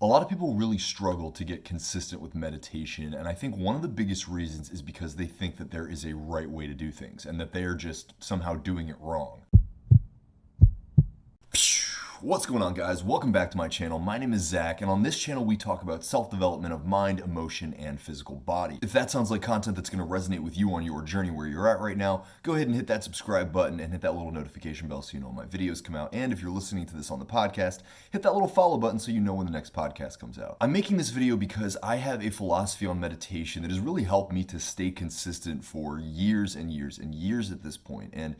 A lot of people really struggle to get consistent with meditation, and I think one of the biggest reasons is because they think that there is a right way to do things and that they are just somehow doing it wrong. What's going on, guys? Welcome back to my channel. My name is Zach, and on this channel we talk about self-development of mind, emotion, and physical body. If that sounds like content that's going to resonate with you on your journey where you're at right now, go ahead and hit that subscribe button and hit that little notification bell so you know when my videos come out. And if you're listening to this on the podcast, hit that little follow button so you know when the next podcast comes out. I'm making this video because I have a philosophy on meditation that has really helped me to stay consistent for years and years and years at this point. And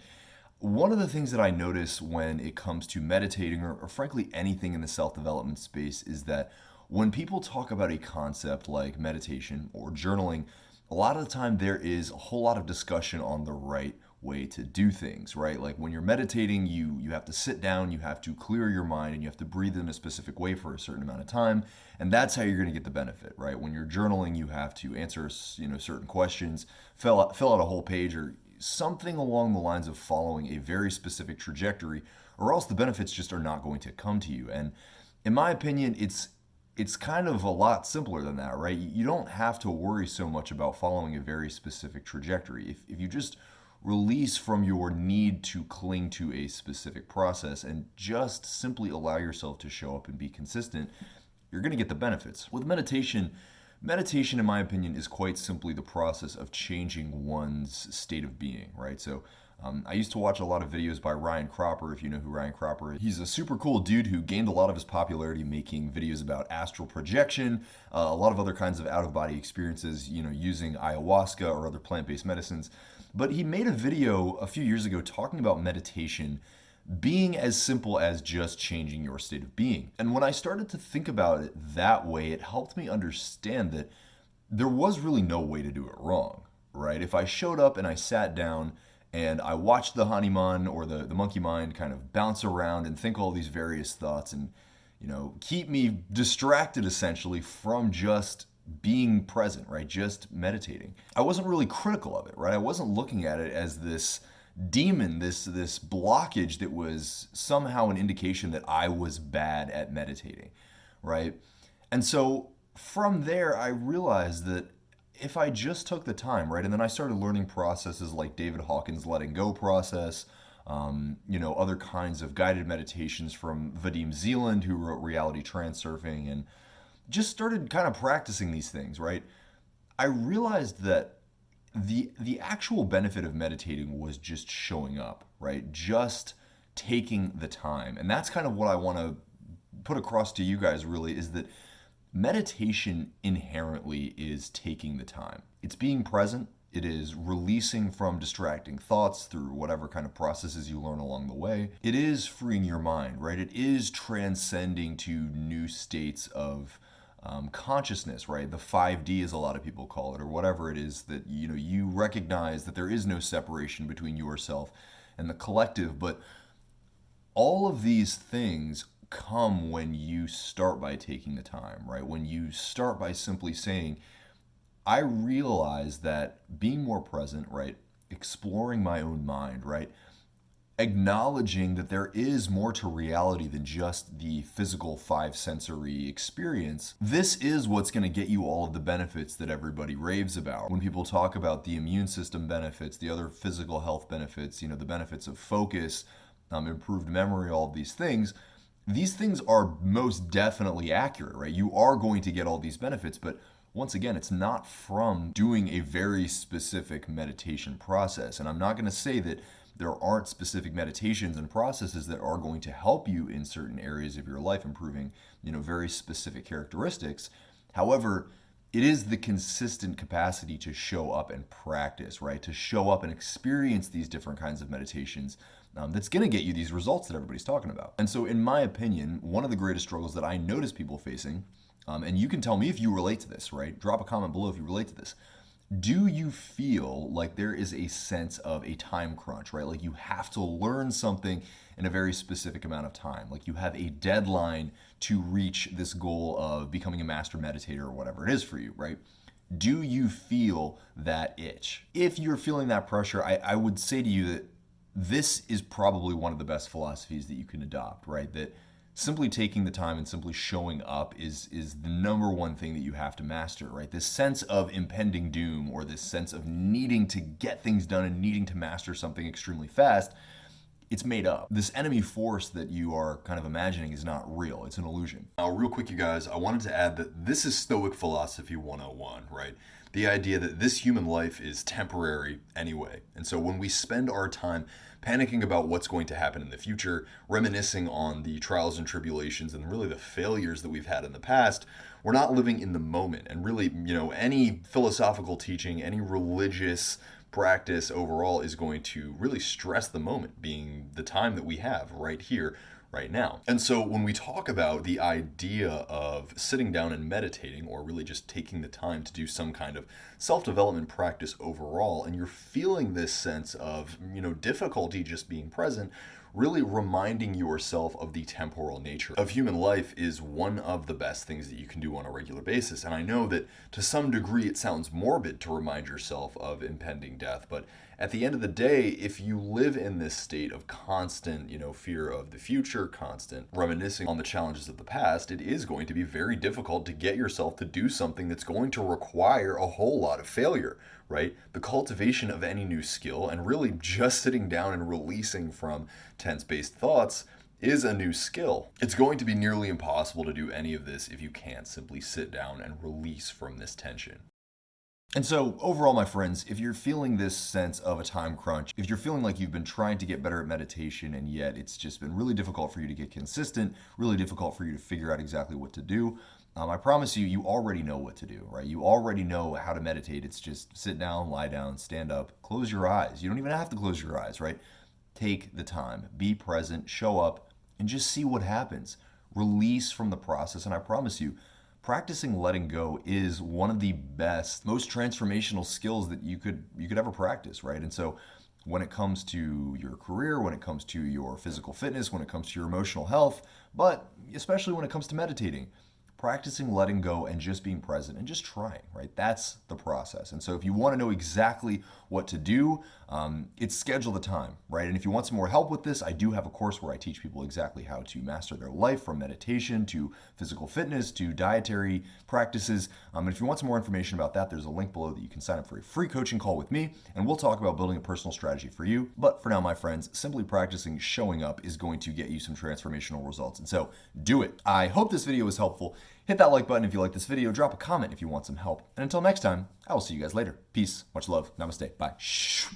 one of the things that I notice when it comes to meditating or frankly anything in the self-development space is that when people talk about a concept like meditation or journaling, a lot of the time there is a whole lot of discussion on the right way to do things, right? Like when you're meditating, you have to sit down, you have to clear your mind, and you have to breathe in a specific way for a certain amount of time, and that's how you're going to get the benefit, right? When you're journaling, you have to answer, certain questions, fill out a whole page or something along the lines of following a very specific trajectory, or else the benefits just are not going to come to you. And in my opinion, it's kind of a lot simpler than that, right? You don't have to worry so much about following a very specific trajectory. If you just release from your need to cling to a specific process and just simply allow yourself to show up and be consistent, you're going to get the benefits. With meditation, in my opinion, is quite simply the process of changing one's state of being, right? So I used to watch a lot of videos by Ryan Cropper, if you know who Ryan Cropper is. He's a super cool dude who gained a lot of his popularity making videos about astral projection, a lot of other kinds of out-of-body experiences, using ayahuasca or other plant-based medicines. But he made a video a few years ago talking about meditation being as simple as just changing your state of being. And when I started to think about it that way, it helped me understand that there was really no way to do it wrong, right? If I showed up and I sat down and I watched the Hanuman or the monkey mind kind of bounce around and think all these various thoughts and, keep me distracted essentially from just being present, right? Just meditating. I wasn't really critical of it, right? I wasn't looking at it as this demon, this blockage that was somehow an indication that I was bad at meditating, right? And so from there, I realized that if I just took the time, right, and then I started learning processes like David Hawkins' letting go process, other kinds of guided meditations from Vadim Zealand, who wrote Reality Transurfing, and just started kind of practicing these things, right? I realized that the actual benefit of meditating was just showing up, right? Just taking the time. And that's kind of what I want to put across to you guys really is that meditation inherently is taking the time. It's being present. It is releasing from distracting thoughts through whatever kind of processes you learn along the way. It is freeing your mind, right? It is transcending to new states of consciousness, right? The 5D, as a lot of people call it, or whatever it is that, you recognize that there is no separation between yourself and the collective. But all of these things come when you start by taking the time, right? When you start by simply saying, I realize that being more present, right? Exploring my own mind, right? Acknowledging that there is more to reality than just the physical five sensory experience. This is what's going to get you all of the benefits that everybody raves about. When people talk about the immune system benefits, the other physical health benefits, the benefits of focus, improved memory, all of these things are most definitely accurate, right? You are going to get all these benefits, but once again, it's not from doing a very specific meditation process. And I'm not going to say that there aren't specific meditations and processes that are going to help you in certain areas of your life, improving, very specific characteristics. However, it is the consistent capacity to show up and practice, right? To show up and experience these different kinds of meditations that's going to get you these results that everybody's talking about. And so in my opinion, one of the greatest struggles that I notice people facing, and you can tell me if you relate to this, right? Drop a comment below if you relate to this. Do you feel like there is a sense of a time crunch, right? Like you have to learn something in a very specific amount of time. Like you have a deadline to reach this goal of becoming a master meditator or whatever it is for you, right? Do you feel that itch? If you're feeling that pressure, I would say to you that this is probably one of the best philosophies that you can adopt, right? That simply taking the time and simply showing up is the number one thing that you have to master, right? This sense of impending doom, or this sense of needing to get things done and needing to master something extremely fast, it's made up. This enemy force that you are kind of imagining is not real. It's an illusion. Now, real quick, you guys, I wanted to add that this is Stoic Philosophy 101, right? The idea that this human life is temporary anyway. And so when we spend our time panicking about what's going to happen in the future, reminiscing on the trials and tribulations and really the failures that we've had in the past, we're not living in the moment. And really, any philosophical teaching, any religious practice overall is going to really stress the moment, being the time that we have right here, right now. And so when we talk about the idea of sitting down and meditating, or really just taking the time to do some kind of self-development practice overall, and you're feeling this sense of, difficulty just being present, really reminding yourself of the temporal nature of human life is one of the best things that you can do on a regular basis. And I know that to some degree it sounds morbid to remind yourself of impending death, but at the end of the day, if you live in this state of constant, fear of the future, constant reminiscing on the challenges of the past, it is going to be very difficult to get yourself to do something that's going to require a whole lot of failure, right? The cultivation of any new skill, and really just sitting down and releasing from tense-based thoughts, is a new skill. It's going to be nearly impossible to do any of this if you can't simply sit down and release from this tension. And so overall, my friends, if you're feeling this sense of a time crunch, if you're feeling like you've been trying to get better at meditation and yet it's just been really difficult for you to get consistent, really difficult for you to figure out exactly what to do, I promise you, you already know what to do, right? You already know how to meditate. It's just sit down, lie down, stand up, close your eyes. You don't even have to close your eyes, right? Take the time, be present, show up, and just see what happens. Release from the process, and I promise you, practicing letting go is one of the best, most transformational skills that you could ever practice, right? And so when it comes to your career, when it comes to your physical fitness, when it comes to your emotional health, but especially when it comes to meditating, practicing letting go and just being present and just trying, right? That's the process. And so if you want to know exactly what to do, it's schedule the time, right? And if you want some more help with this, I do have a course where I teach people exactly how to master their life, from meditation to physical fitness to dietary practices. And if you want some more information about that, there's a link below that you can sign up for a free coaching call with me, and we'll talk about building a personal strategy for you. But for now, my friends, simply practicing showing up is going to get you some transformational results. And so do it. I hope this video was helpful. Hit that like button if you like this video. Drop a comment if you want some help. And until next time, I will see you guys later. Peace, much love, namaste, bye. Shh.